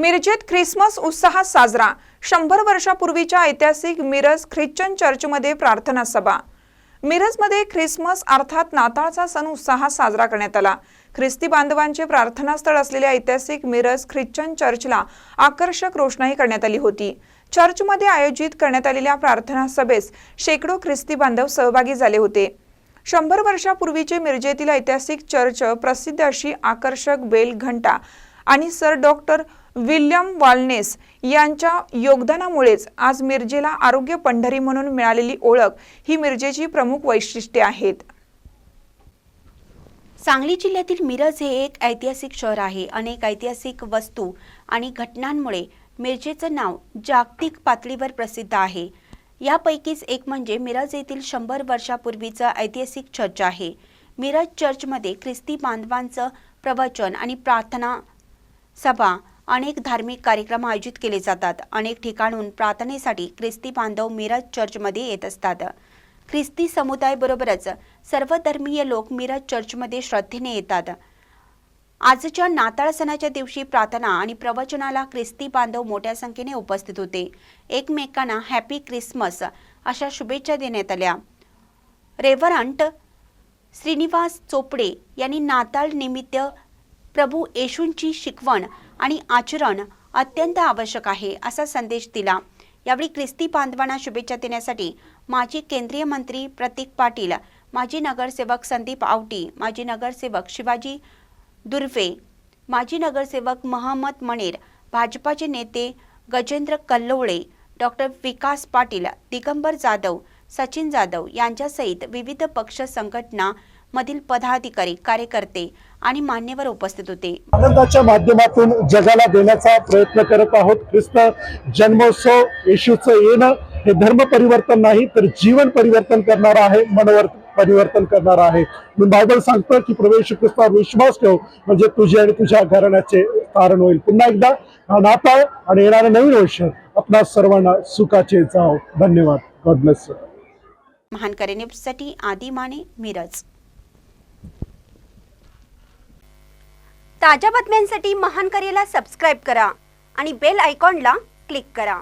मिरजेत Christmas उत्साहात साजरा। 100 वर्षापूर्वीच्या ऐतिहासिक मिरज ख्रिश्चन चर्चमध्ये प्रार्थना सभा। मिरजमध्ये ख्रिसमस अर्थात नाताळचा सण उत्साहात साजरा करण्यात आला। ख्रिस्ती बांधवांचे प्रार्थनास्थळ असलेल्या ऐतिहासिक मिरज ख्रिश्चन चर्चला आकर्षक रोषणाई करण्यात आली होती। चर्चमध्ये आयोजित करण्यात आलेल्या प्रार्थना सभेस शेकडो ख्रिस्ती बांधव सहभागी झाले होते। 100 वर्षापूर्वीचे मिरजेतील ऐतिहासिक चर्च प्रसिद्ध अशी आकर्षक बेल घंटा आणि सर डॉक्टर विल्यम वॉलनेस यांच्या योगदानामुळेच आज मिरजेला आरोग्य पंढरी म्हणून मिळालेली ओळख ही मिरजेची प्रमुख वैशिष्ट्ये आहेत। सांगली जिल्ह्यातील मिरज हे एक ऐतिहासिक शहर आहे। अनेक ऐतिहासिक वस्तू आणि घटनांमुळे मिरजेचं नाव जागतिक पातळीवर प्रसिद्ध आहे। यापैकीच एक म्हणजे मिरज येथील 100 वर्षापूर्वीचं ऐतिहासिक चर्च आहे। मिरज चर्चमध्ये ख्रिस्ती बांधवांचं प्रवचन आणि प्रार्थना सभा अनेक धार्मिक कार्यक्रम आयोजित केले जातात। अनेक ठिकाणून प्रार्थनेसाठी ख्रिस्ती बांधव मिरज चर्चमध्ये येत असतात। ख्रिस्ती समुदायाबरोबरच सर्व धर्मीय लोक मिरज चर्चमध्ये श्रद्धेने येतात। आजच्या नाताळ सणाच्या दिवशी प्रार्थना आणि प्रवचनाला ख्रिस्ती बांधव मोठ्या संख्येने उपस्थित होते। एकमेकांना हॅपी ख्रिसमस अशा शुभेच्छा देण्यात आल्या। रेव्हरंट श्रीनिवास चोपडे यांनी नाताळ निमित्त प्रभू येशूंची शिकवण आणि आचरण अत्यंत आवश्यक आहे असा संदेश दिला। यावेळी ख्रिस्ती बांधवांना शुभेच्छा देण्यासाठी माजी केंद्रीय मंत्री प्रतीक पाटील, माजी नगरसेवक संदीप आवटी, माजी नगरसेवक शिवाजी दुर्वे, माजी नगरसेवक महम्मद मनेर, भाजपाचे नेते गजेंद्र कल्लोळे, डॉक्टर विकास पाटील, दिगंबर जाधव, सचिन जाधव यांच्यासहित विविध पक्ष संघटना मधील पदाधिकारी, कार्यकर्ते आणि मान्यवर उपस्थित होते। आनंदाच्या माध्यमातून जगाला देण्याचा प्रयत्न करत आहोत। ख्रिस्त जन्मोत्सव येशूचं येणं हे धर्म परिवर्तन नाही तर जीवन परिवर्तन करणार आहे, मनोवर परिवर्तन करणार आहे। मी बायबल सांगतो की प्रभू येशू ख्रिस्तावर विश्वास ठेव म्हणजे तुझे आणि तुझ्या घराण्याचे तारण होईल। पुन्हा एकदा नाताळ आणि येणारं नवीन वर्ष आपणा सर्वांना सुखाचे जाओ। धन्यवाद। God bless you. महानकरे न्यूजसाठी आदी माने, मिरज। ताज्या बातम्यांसाठी महानकरेला सबस्क्राइब करा आणि बेल आयकॉनला क्लिक करा।